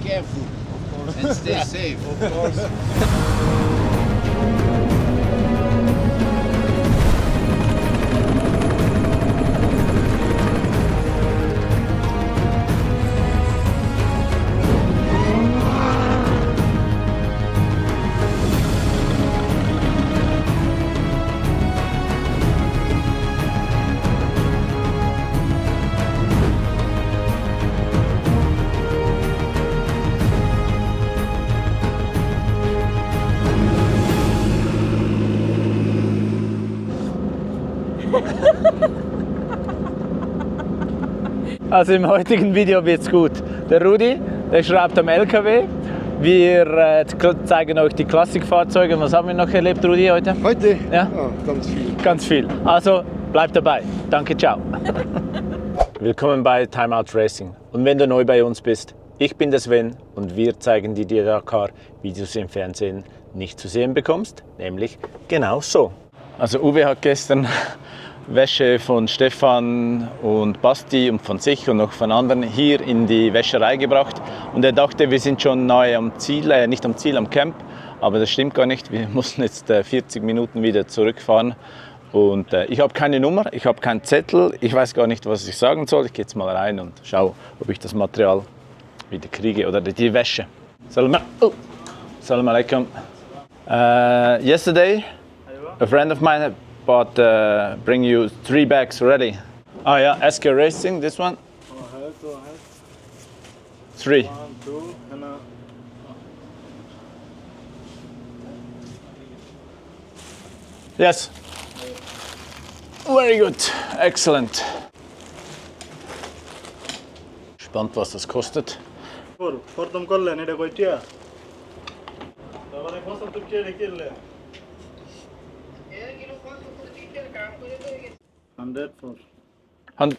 careful and stay safe. Of course. Also im heutigen Video wird's gut. Der Rudi, der schraubt am LKW. Wir zeigen euch die Klassikfahrzeuge. Was haben wir noch erlebt, Rudi, heute? Heute? Ja? Ganz viel. Ganz viel. Also bleibt dabei. Danke, ciao. Willkommen bei Time Out Racing. Und wenn du neu bei uns bist, ich bin der Sven und wir zeigen dir die Dakar, wie du sie im Fernsehen nicht zu sehen bekommst, nämlich genau so. Also Uwe hat gestern Wäsche von Stefan und Basti und von sich und noch von anderen hier in die Wäscherei gebracht. Und er dachte, wir sind schon nahe am Ziel, nicht am Ziel, am Camp. Aber das stimmt gar nicht. Wir mussten jetzt 40 Minuten wieder zurückfahren. Und ich habe keine Nummer, ich habe keinen Zettel. Ich weiß gar nicht, was ich sagen soll. Ich gehe jetzt mal rein und schaue, ob ich das Material wieder kriege oder die Wäsche. Salam alaikum. Yesterday, a friend of mine but bring you 3 bags ready. Oh yeah, SK Racing, this one? Go ahead. 3. 1, 2, and Yes. Very good, excellent. Spannend, was das kostet. প্রথম করলেন এটা কয়টা তারপরে ফসল তো কে কিনলে 104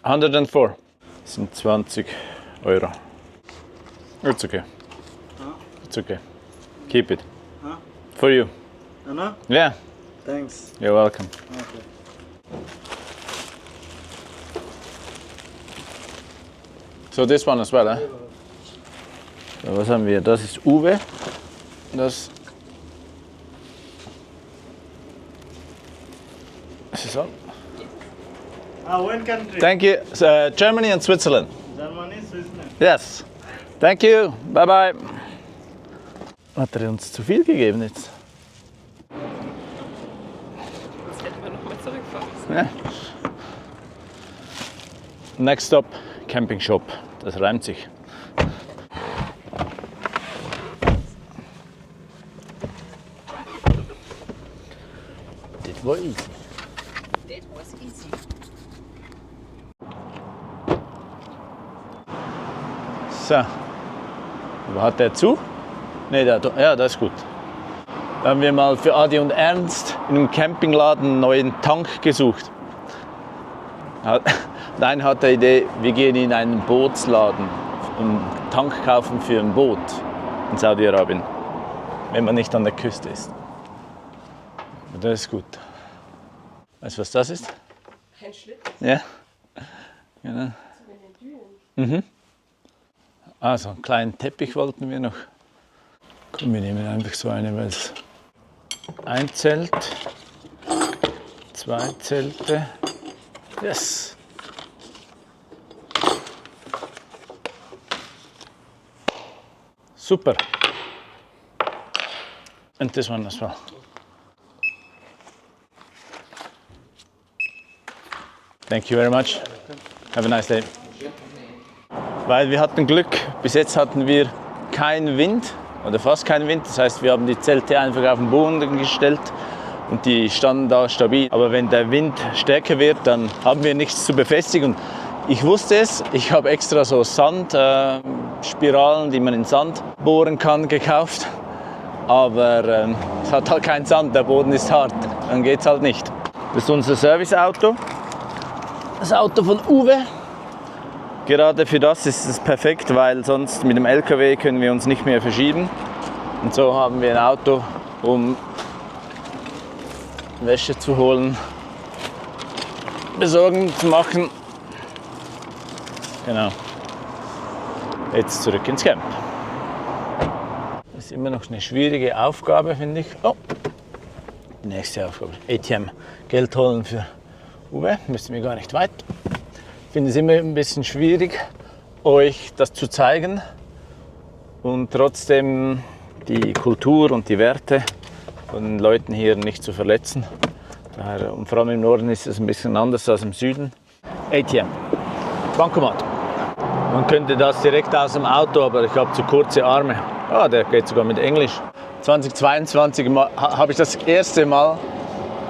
104 sind 20 Euro. It's okay. It's okay. Keep it. For you. Anna? Yeah, Thanks. you're welcome. Okay. So this one as well, eh? So, was haben wir? Das ist Uwe. Das ist all. When country? Thank you. Germany and Switzerland. Germany, Switzerland. Yes. Thank you. Bye bye. Hat er uns zu viel gegeben jetzt? Jetzt hätten wir noch mal zurückfahren müssen. Ja. Next stop, Camping Shop. Das reimt sich. Das war easy. That was easy. So. Aber hat der zu? Ne, ja, das ist gut. Da haben wir mal für Adi und Ernst in einem Campingladen einen neuen Tank gesucht. Nein, hat die Idee, wir gehen in einen Bootsladen und einen Tank kaufen für ein Boot in Saudi-Arabien, wenn man nicht an der Küste ist. Und das ist gut. Weißt du, was das ist? Ein Schlitten Ja. Genau. in den Dünen. Also einen kleinen Teppich wollten wir noch. Komm, wir nehmen einfach so eine, weil es ein Zelt, 2 Zelte. Yes. Super. And this one as well. Thank you very much. Have a nice day. Weil wir hatten Glück, bis jetzt hatten wir keinen Wind oder fast keinen Wind. Das heißt, wir haben die Zelte einfach auf den Boden gestellt und die standen da stabil. Aber wenn der Wind stärker wird, dann haben wir nichts zu befestigen. Ich wusste es, ich habe extra so Sandspiralen, die man in Sand bohren kann, gekauft. Aber es hat halt keinen Sand, der Boden ist hart, dann geht es halt nicht. Das ist unser Serviceauto, das Auto von Uwe. Gerade für das ist es perfekt, weil sonst mit dem LKW können wir uns nicht mehr verschieben. Und so haben wir ein Auto, um Wäsche zu holen, besorgen zu machen. Genau. Jetzt zurück ins Camp. Das ist immer noch eine schwierige Aufgabe, finde ich. Oh, die nächste Aufgabe. ATM, Geld holen für Uwe, müssen wir gar nicht weit. Ich finde es immer ein bisschen schwierig, euch das zu zeigen und trotzdem die Kultur und die Werte von den Leuten hier nicht zu verletzen. Daher, und vor allem im Norden ist es ein bisschen anders als im Süden. ATM, Bankomat. Man könnte das direkt aus dem Auto, aber ich habe zu kurze Arme. Ah, der geht sogar mit Englisch. 2022 habe ich das erste Mal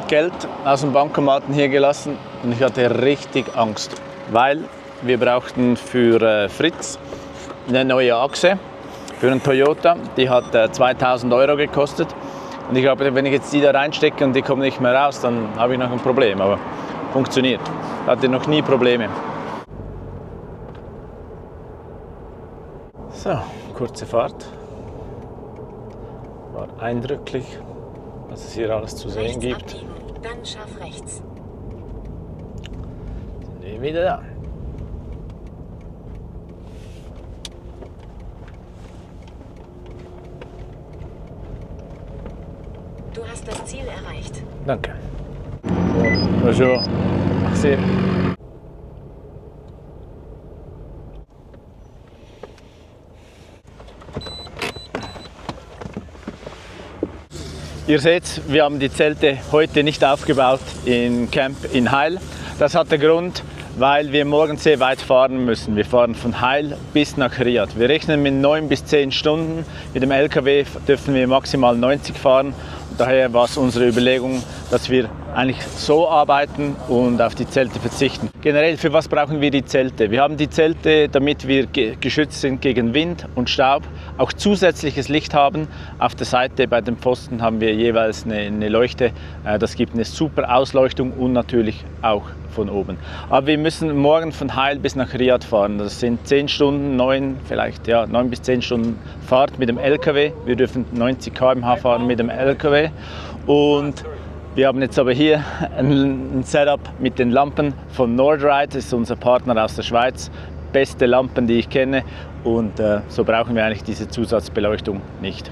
Geld aus dem Bankomaten hier gelassen und ich hatte richtig Angst, weil wir brauchten für Fritz eine neue Achse für einen Toyota. Die hat 2000 € gekostet und ich glaube, wenn ich jetzt die da reinstecke und die kommen nicht mehr raus, dann habe ich noch ein Problem, aber funktioniert. Ich hatte noch nie Probleme. So, kurze Fahrt. War eindrücklich, was es hier alles zu sehen gibt. Abbiegen, dann scharf rechts. Sind wir wieder da. Du hast das Ziel erreicht. Danke. Bonjour. Merci. Ihr seht, wir haben die Zelte heute nicht aufgebaut im Camp in Heil. Das hat den Grund, weil wir morgen sehr weit fahren müssen. Wir fahren von Heil bis nach Riyadh. Wir rechnen mit 9 bis 10 Stunden. Mit dem LKW dürfen wir maximal 90 fahren. Und daher war es unsere Überlegung, dass wir eigentlich so arbeiten und auf die Zelte verzichten. Generell, für was brauchen wir die Zelte? Wir haben die Zelte, damit wir geschützt sind gegen Wind und Staub, auch zusätzliches Licht haben. Auf der Seite bei den Pfosten haben wir jeweils eine Leuchte. Das gibt eine super Ausleuchtung und natürlich auch von oben. Aber wir müssen morgen von Heil bis nach Riyadh fahren. Das sind 10 Stunden, 9 bis 10 Stunden Fahrt mit dem LKW. Wir dürfen 90 km/h fahren mit dem LKW. Und wir haben jetzt aber hier ein Setup mit den Lampen von Nordride, das ist unser Partner aus der Schweiz. Beste Lampen, die ich kenne, und so brauchen wir eigentlich diese Zusatzbeleuchtung nicht.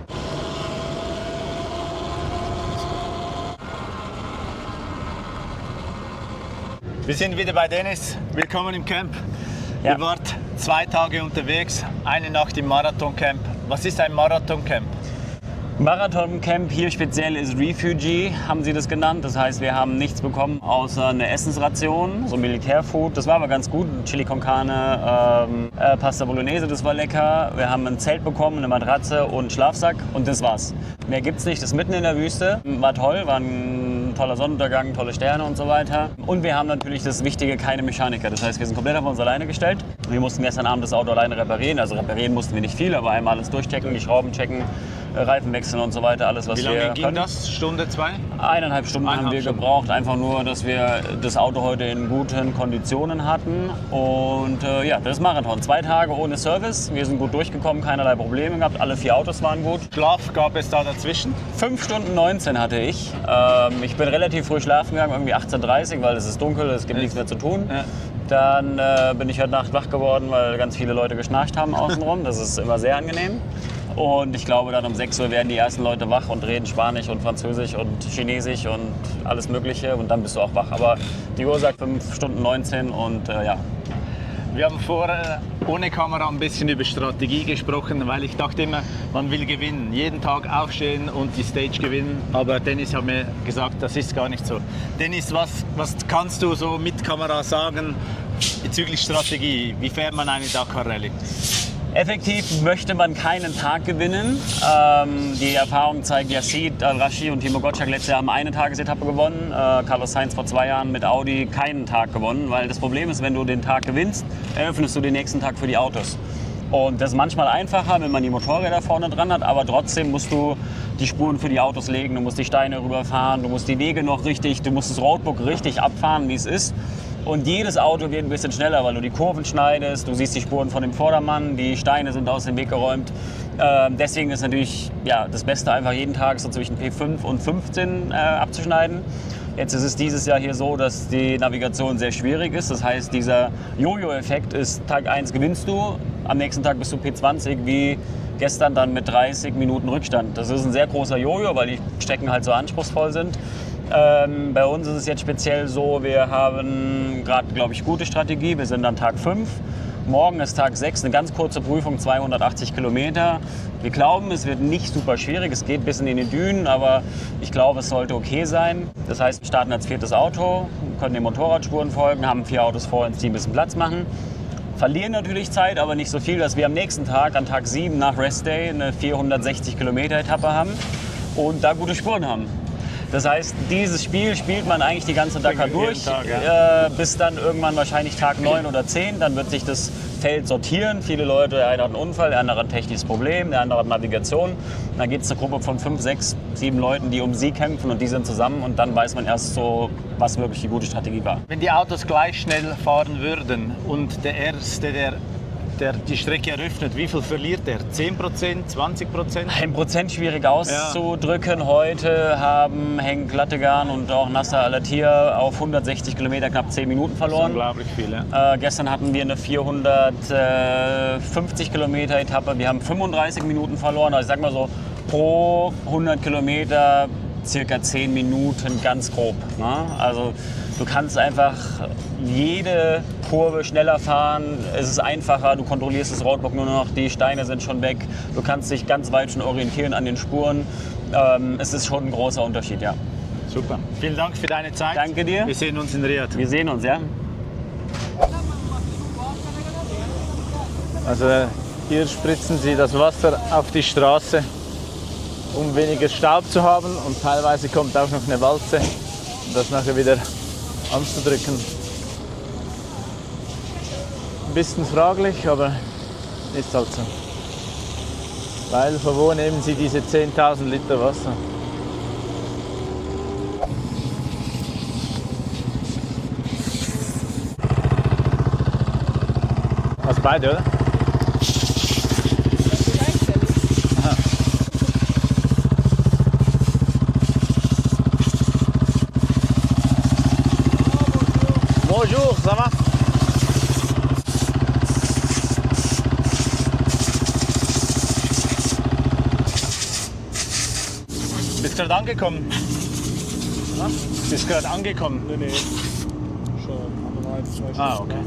Wir sind wieder bei Dennis. Willkommen im Camp. Ja. Ihr wart 2 Tage unterwegs, eine Nacht im Marathoncamp. Was ist ein Marathoncamp? Marathoncamp hier speziell ist Refugee, haben sie das genannt. Das heißt, wir haben nichts bekommen außer eine Essensration, so Militärfood. Das war aber ganz gut. Chili con Carne, Pasta Bolognese, das war lecker. Wir haben ein Zelt bekommen, eine Matratze und einen Schlafsack und das war's. Mehr gibt's nicht. Das ist mitten in der Wüste. War toll, war ein toller Sonnenuntergang, tolle Sterne und so weiter. Und wir haben natürlich das Wichtige, keine Mechaniker. Das heißt, wir sind komplett auf uns alleine gestellt. Wir mussten gestern Abend das Auto alleine reparieren. Also reparieren mussten wir nicht viel, aber einmal alles durchchecken, die Schrauben checken, Reifen wechseln und so weiter, alles was wir können. Wie lange ging das? Stunde, 2? 1,5 Stunden haben wir gebraucht, einfach nur, dass wir das Auto heute in guten Konditionen hatten. Und ja, das ist Marathon. 2 Tage ohne Service, wir sind gut durchgekommen, keinerlei Probleme gehabt, alle 4 Autos waren gut. Schlaf gab es da dazwischen? 5 Stunden 19 hatte ich. Ich bin relativ früh schlafen gegangen, irgendwie 18:30 Uhr, weil es ist dunkel, es gibt nichts mehr zu tun. Ja. Dann bin ich heute Nacht wach geworden, weil ganz viele Leute geschnarcht haben außenrum. Das ist immer sehr angenehm. Und ich glaube, dann um 6 Uhr werden die ersten Leute wach und reden Spanisch und Französisch und Chinesisch und alles Mögliche. Und dann bist du auch wach. Aber die Uhr sagt 5 Stunden 19 und ja. Wir haben vorher ohne Kamera ein bisschen über Strategie gesprochen, weil ich dachte immer, man will gewinnen. Jeden Tag aufstehen und die Stage gewinnen. Aber Dennis hat mir gesagt, das ist gar nicht so. Dennis, was kannst du so mit Kamera sagen bezüglich Strategie? Wie fährt man eine Dakar-Rallye? Effektiv möchte man keinen Tag gewinnen. Die Erfahrung zeigt, Yassid Al-Rashi und Timo Gottschalk letztes Jahr haben eine Tagesetappe gewonnen. Carlos Sainz vor 2 Jahren mit Audi keinen Tag gewonnen. Weil das Problem ist, wenn du den Tag gewinnst, eröffnest du den nächsten Tag für die Autos. Und das ist manchmal einfacher, wenn man die Motorräder vorne dran hat, aber trotzdem musst du die Spuren für die Autos legen, du musst die Steine rüberfahren, du musst die Wege noch richtig, du musst das Roadbook richtig abfahren, wie es ist. Und jedes Auto wird ein bisschen schneller, weil du die Kurven schneidest, du siehst die Spuren von dem Vordermann, die Steine sind aus dem Weg geräumt. Deswegen ist natürlich das Beste, einfach jeden Tag so zwischen P5 und 15 abzuschneiden. Jetzt ist es dieses Jahr hier so, dass die Navigation sehr schwierig ist. Das heißt, dieser Jojo-Effekt ist, Tag 1 gewinnst du, am nächsten Tag bist du P20 wie Gestern dann mit 30 Minuten Rückstand. Das ist ein sehr großer Jojo, weil die Strecken halt so anspruchsvoll sind. Bei uns ist es jetzt speziell so, wir haben gerade, glaube ich, gute Strategie. Wir sind an Tag 5. Morgen ist Tag 6, eine ganz kurze Prüfung, 280 Kilometer. Wir glauben, es wird nicht super schwierig. Es geht ein bisschen in die Dünen, aber ich glaube, es sollte okay sein. Das heißt, wir starten als 4. Auto, können den Motorradspuren folgen, haben 4 Autos vor uns, die ein bisschen Platz machen. Verlieren natürlich Zeit, aber nicht so viel, dass wir am nächsten Tag, an Tag 7 nach Rest Day, eine 460 Kilometer Etappe haben und da gute Spuren haben. Das heißt, dieses Spiel spielt man eigentlich die ganze Dakar durch, bis dann irgendwann wahrscheinlich Tag 9 oder 10. Dann wird sich das Feld sortieren. Viele Leute, der eine hat einen Unfall, der andere hat ein technisches Problem, der andere hat Navigation. Dann geht es eine Gruppe von 5, 6, 7 Leuten, die um sie kämpfen und die sind zusammen. Und dann weiß man erst so, was wirklich die gute Strategie war. Wenn die Autos gleich schnell fahren würden und der Erste, der die Strecke eröffnet, wie viel verliert er? 10%, 20%? 1% schwierig auszudrücken. Heute haben Henk Lattegan und auch Nasser Al-Attiyah auf 160 Kilometer knapp 10 Minuten verloren. Unglaublich viel, ja. Gestern hatten wir eine 450 Kilometer Etappe. Wir haben 35 Minuten verloren. Also ich sag mal so, pro 100 Kilometer circa 10 Minuten, ganz grob. Ne? Also du kannst einfach jede Kurve schneller fahren, es ist einfacher, du kontrollierst das Roadbook nur noch, die Steine sind schon weg, du kannst dich ganz weit schon orientieren an den Spuren. Es ist schon ein großer Unterschied, ja. Super. Vielen Dank für deine Zeit. Danke dir. Wir sehen uns in Riyadh. Wir sehen uns, ja. Also hier spritzen sie das Wasser auf die Straße, um weniger Staub zu haben, und teilweise kommt auch noch eine Walze, um das nachher wieder anzudrücken. Ein bisschen fraglich, aber ist halt so. Weil von wo nehmen sie diese 10.000 Liter Wasser? Also beide, oder? Bonjour, ça va? Bist gerade angekommen? Was? Bist gerade angekommen? Nee. Schon anderthalb, 2 Stunden. Ah, okay.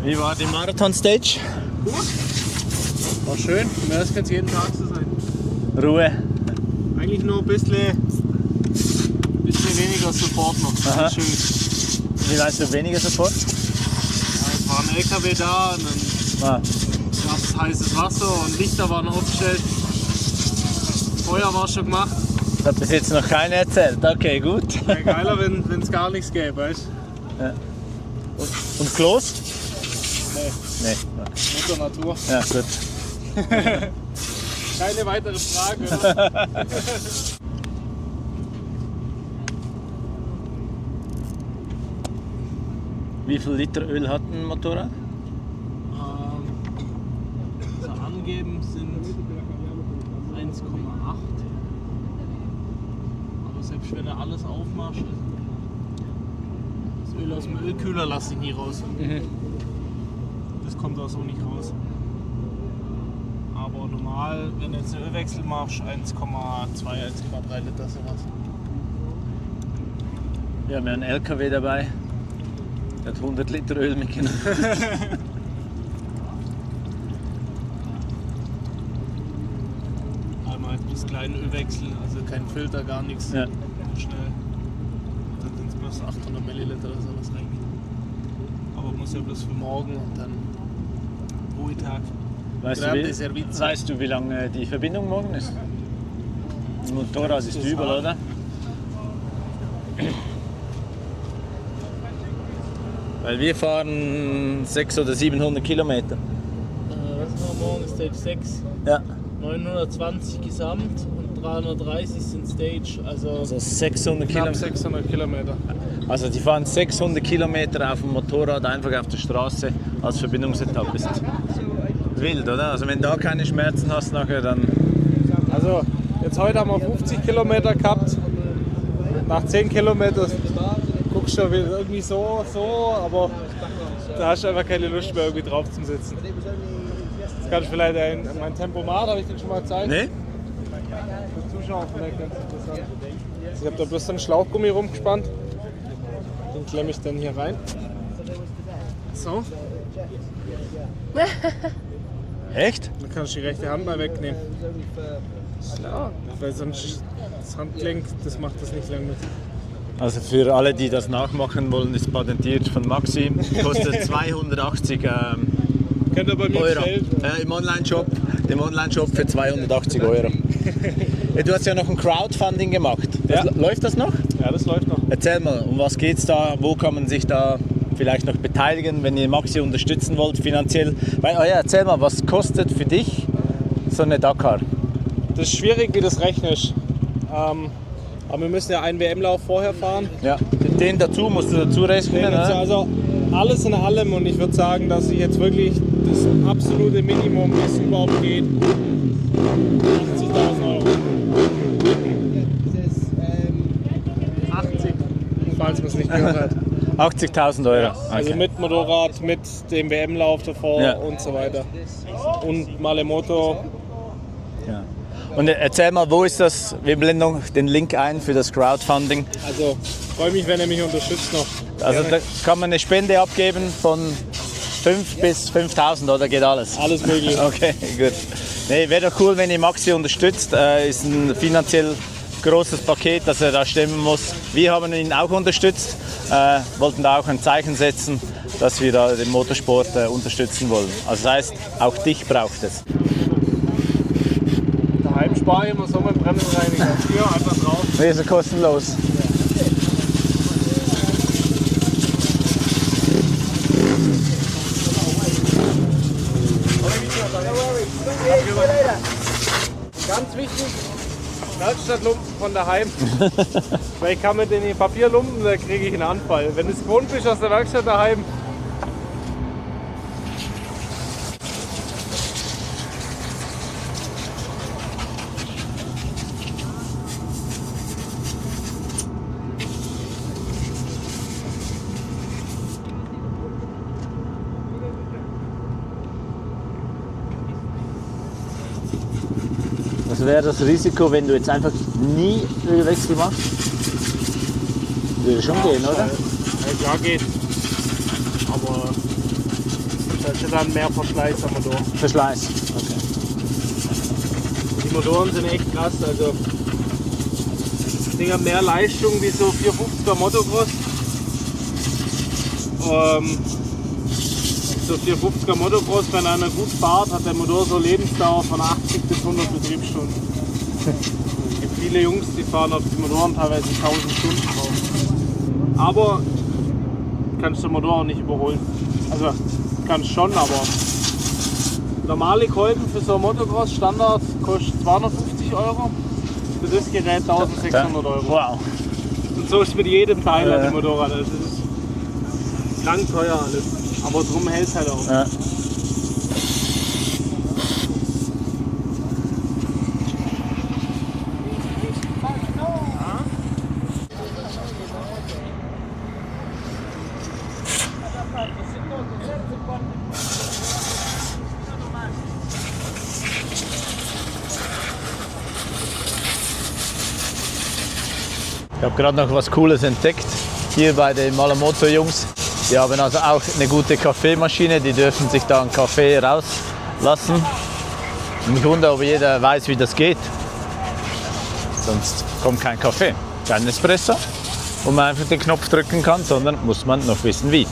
Wie war die Marathon-Stage? War schön. Mehr als kann es jeden Tag so sein. Ruhe. Eigentlich nur ein bisschen weniger Support noch. Aha. Schön. Wie meinst du, weniger Support? Ja, es war ein LKW da und dann Ah, gab es heißes Wasser und Lichter waren aufgestellt. Feuer war schon gemacht. das hat bis jetzt noch keiner erzählt. Okay, gut. Wäre geiler, wenn es gar nichts gäbe, weißt Und Klos? Nee. Nee. Mutter Natur. Ja, gut. Keine weitere Frage, oder? Wie viel Liter Öl hat ein Motorrad? Also angeben sind 1,8. Aber selbst wenn du alles aufmachst, das Öl aus dem Ölkühler lasse ich nie raus. Das kommt auch so nicht raus. Aber normal, wenn du jetzt einen Ölwechsel machst, 1,2, 1,3 Liter sowas. Wir haben ja einen LKW dabei. Der hat 100 Liter Öl mitgenommen. Einmal bloß kleinen Ölwechsel, also kein Filter, gar nichts. Ja. Nur schnell. Dann sind es bloß 800 Milliliter oder sowas eigentlich. Aber muss ja bloß für morgen und dann Ruhetag. Weißt du, wie lange die Verbindung morgen ist? Das Motorrad ist überall, oder? Weil wir fahren 600 oder 700 Kilometer. Was haben wir morgen? Stage 6. Ja. 920 gesamt und 330 sind Stage, also 600 knapp Kilometer. 600 Kilometer. Also die fahren 600 Kilometer auf dem Motorrad einfach auf der Straße als Verbindungsetappe. Ist wild, oder? Also wenn du da keine Schmerzen hast nachher, dann... Also jetzt heute haben wir 50 Kilometer gehabt. Nach 10 Kilometern guckst du wieder irgendwie so, aber da hast du einfach keine Lust mehr irgendwie drauf zu sitzen. Jetzt kann ich vielleicht mein Tempomat, habe ich den schon mal gezeigt? Nee? Für Zuschauer vielleicht ganz interessant. Also ich habe da bloß so einen Schlauchgummi rumgespannt. Den klemme ich dann hier rein. So. Echt? Dann kannst du die rechte Hand mal wegnehmen. Weil sonst das Handgelenk, das macht das nicht lang mit. Also für alle, die das nachmachen wollen, ist patentiert von Maxi. Kostet 280 Könnt ihr bei mir Euro. bestellen? Im Online-Shop für 280 Euro. Ja, du hast ja noch ein Crowdfunding gemacht. Läuft das noch? Ja, das läuft noch. Erzähl mal, um was geht's da? Wo kann man sich da vielleicht noch beteiligen, wenn ihr Maxi unterstützen wollt finanziell? Erzähl mal, was kostet für dich so eine Dakar? Das ist schwierig, wie das rechnest. Aber wir müssen ja einen WM-Lauf vorher fahren. Ja, den dazu musst du dazu rechnen. Ne? Also alles in allem, und ich würde sagen, dass ich jetzt wirklich das absolute Minimum, wie es überhaupt geht, 80.000 Euro. 80, falls man es nicht gehört hat. 80.000 Euro. Ja, also Okay. mit Motorrad, mit dem WM-Lauf davor Ja. und so weiter. Und Malemoto. Ja. Und erzähl mal, wo ist das? Wir blenden noch den Link ein für das Crowdfunding. Also freue mich, wenn ihr mich unterstützt noch. Also Gerne. da kann man eine Spende abgeben von 5 bis 5.000 oder geht alles? Alles möglich. Okay, gut. Nee, wäre doch cool, wenn ihr Maxi unterstützt. Ist ein finanziell großes Paket, das er da stemmen muss. Wir haben ihn auch unterstützt, wollten da auch ein Zeichen setzen, dass wir da den Motorsport unterstützen wollen. Also das heißt, auch dich braucht es. Daheim spare ich immer so mit Bremsenreiniger. Hier einfach drauf. Nee, ist ja kostenlos. Ganz wichtig, Werkstattlumpen von daheim. Weil ich kann mit den Papierlumpen, da kriege ich einen Anfall. Wenn du es gewohnt bist aus der Werkstatt daheim, Was wäre das Risiko, wenn du jetzt einfach nie Ölwechsel machst? Würde schon gehen, oder? ja klar geht. Aber da ist ja dann mehr Verschleiß am Motor. Verschleiß. Okay. Die Motoren sind echt krass. Also das Ding hat mehr Leistung wie so 450er Motocross. So 450er Motocross, wenn einer gut fährt, hat der Motor so Lebensdauer von 80 bis 100 Betriebsstunden. Es gibt viele Jungs, die fahren auf die Motoren teilweise 1000 Stunden drauf. Aber kannst den Motor auch nicht überholen. Also kannst schon, aber normale Kolben für so ein Motocross Standard kostet 250 Euro. Für das Gerät 1600 Euro. Wow. Und so ist mit jedem Teil an dem Motorrad. Also das ist krank teuer alles. Aber drum hält es halt auch. Ja. Ich habe gerade noch was Cooles entdeckt, hier bei den Malemoto-Jungs. Die haben also auch eine gute Kaffeemaschine, die dürfen sich da einen Kaffee rauslassen. Und ich wundere, ob jeder weiß, wie das geht. Sonst kommt kein Kaffee, kein Espresso, wo man einfach den Knopf drücken kann, sondern muss man noch wissen, wie.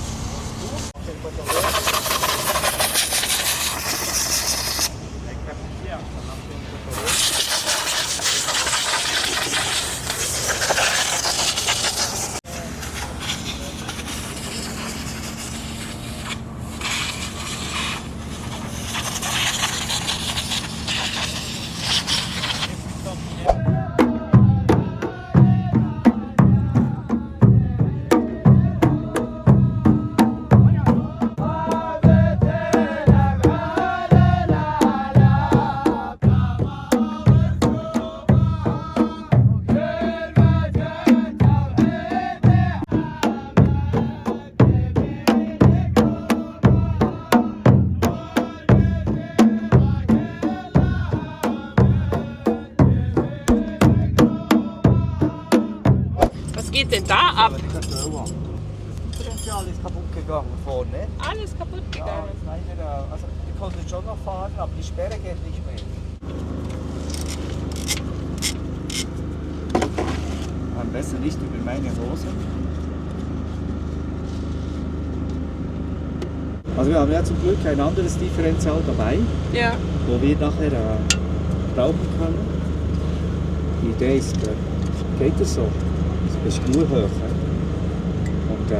geht denn da ab? Das Differential ist kaputt gegangen vorne. Alles kaputt Ja, gegangen. leider, also wir konnten schon noch fahren, aber die Sperre geht nicht mehr. Am besten nicht über meine Hose. Also wir haben ja zum Glück ein anderes Differential dabei, Ja. wo wir nachher brauchen können. Die Idee ist, geht es so? Es ist nur höher. Und,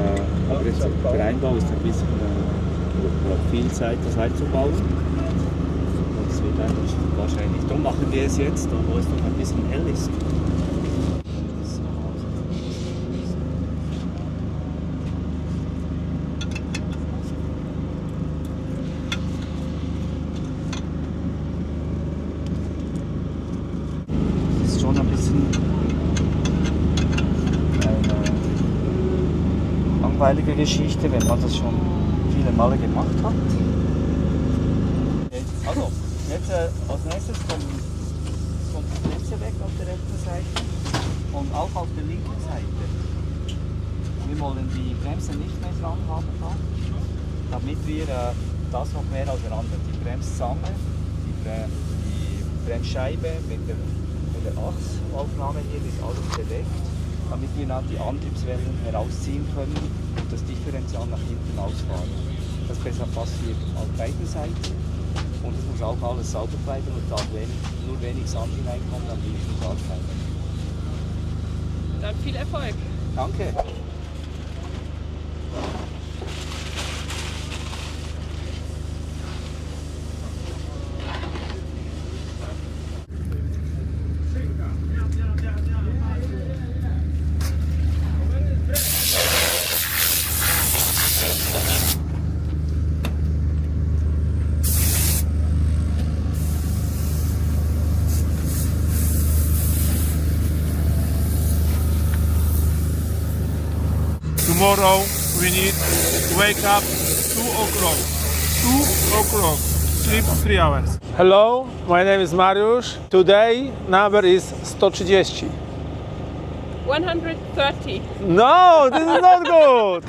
aber jetzt, der Einbau ist ein bisschen braucht viel Zeit, das einzubauen. Und es wird eigentlich wahrscheinlich. Darum machen wir es jetzt, wo es noch ein bisschen hell ist. Das ist schon ein bisschen eine langweilige Geschichte, wenn man das schon viele Male gemacht hat. Also, jetzt als nächstes kommt die Bremse weg auf der rechten Seite und auch auf der linken Seite. Wir wollen die Bremse nicht mehr dran haben, damit wir das noch mehr auseinander. Die Bremszange, die Bremsscheibe mit der Achsaufnahme hier ist alles bedeckt, damit wir dann die Antriebswellen herausziehen können und das Differential nach hinten ausfahren. Das besser passt hier auf beiden Seiten und es muss auch alles sauber bleiben und da nur wenig Sand hineinkommt, dann will ich nicht arbeiten. Dann viel Erfolg. Danke. Tomorrow we need to wake up 2 o'clock. 2 o'clock. Sleep 3 hours. Hello, my name is Mariusz. Today number is 130. 130. No, this is not good.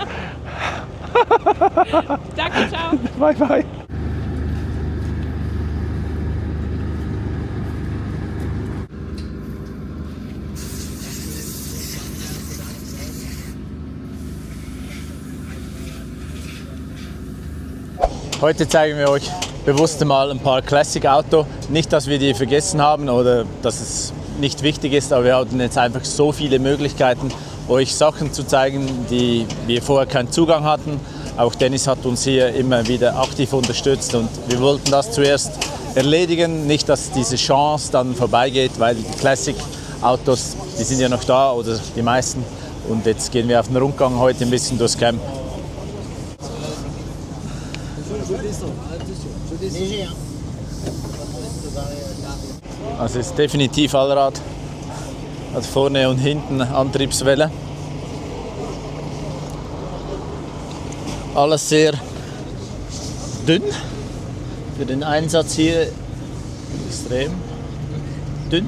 Danke, ciao. Bye bye. Heute zeigen wir euch bewusst mal ein paar Classic-Autos. Nicht, dass wir die vergessen haben oder dass es nicht wichtig ist, aber wir hatten jetzt einfach so viele Möglichkeiten, euch Sachen zu zeigen, die wir vorher keinen Zugang hatten. Auch Dennis hat uns hier immer wieder aktiv unterstützt und wir wollten das zuerst erledigen, nicht, dass diese Chance dann vorbeigeht, weil die Classic-Autos, die sind ja noch da oder die meisten. Und jetzt gehen wir auf den Rundgang heute ein bisschen durchs Camp. Also es ist definitiv Allrad, hat vorne und hinten Antriebswelle. Alles sehr dünn, für den Einsatz hier extrem dünn.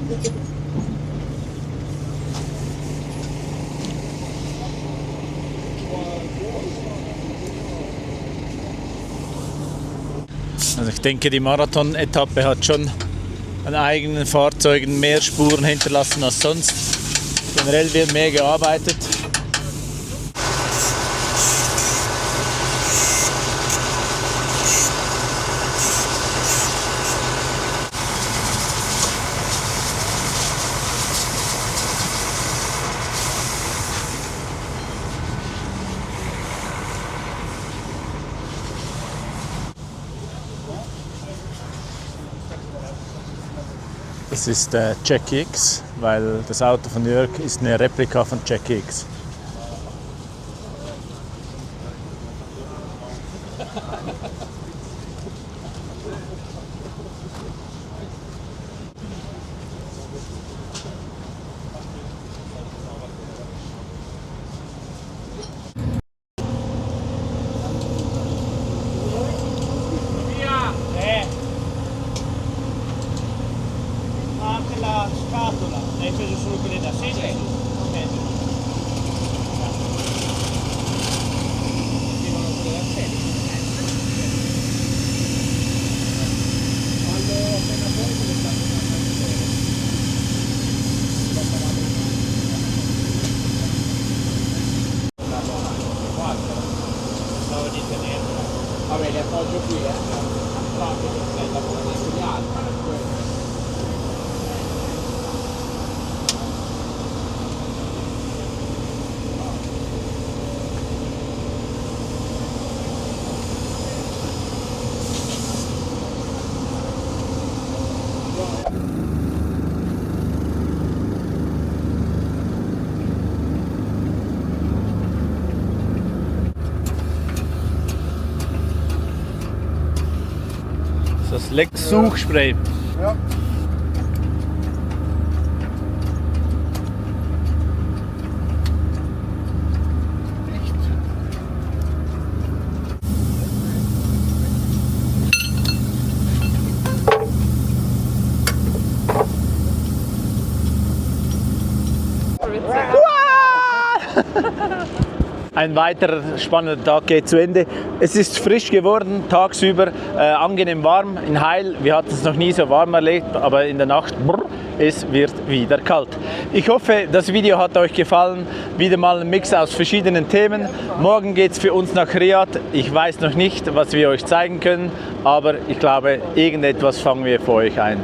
Also ich denke, die Marathon-Etappe hat schon an eigenen Fahrzeugen mehr Spuren hinterlassen als sonst. Generell wird mehr gearbeitet. Das ist der Jack X, weil das Auto von Jörg ist eine Replika von Jack X. Anche la scatola, hai preso solo quelle da 16? che poggio qui, la buona studiata. Das Lex Suchspray. Ja. Ein weiterer spannender Tag geht zu Ende. Es ist frisch geworden, tagsüber angenehm warm in Heil. Wir hatten es noch nie so warm erlebt, aber in der Nacht, es wird wieder kalt. Ich hoffe, das Video hat euch gefallen. Wieder mal ein Mix aus verschiedenen Themen. Morgen geht es für uns nach Riyadh. Ich weiß noch nicht, was wir euch zeigen können, aber ich glaube, irgendetwas fangen wir für euch ein.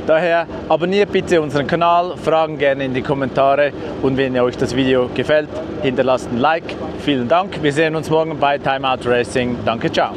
Daher abonniert bitte unseren Kanal, Fragen gerne in die Kommentare und wenn euch das Video gefällt, hinterlasst ein Like. Vielen Dank, wir sehen uns morgen bei Time Out Racing. Danke, ciao.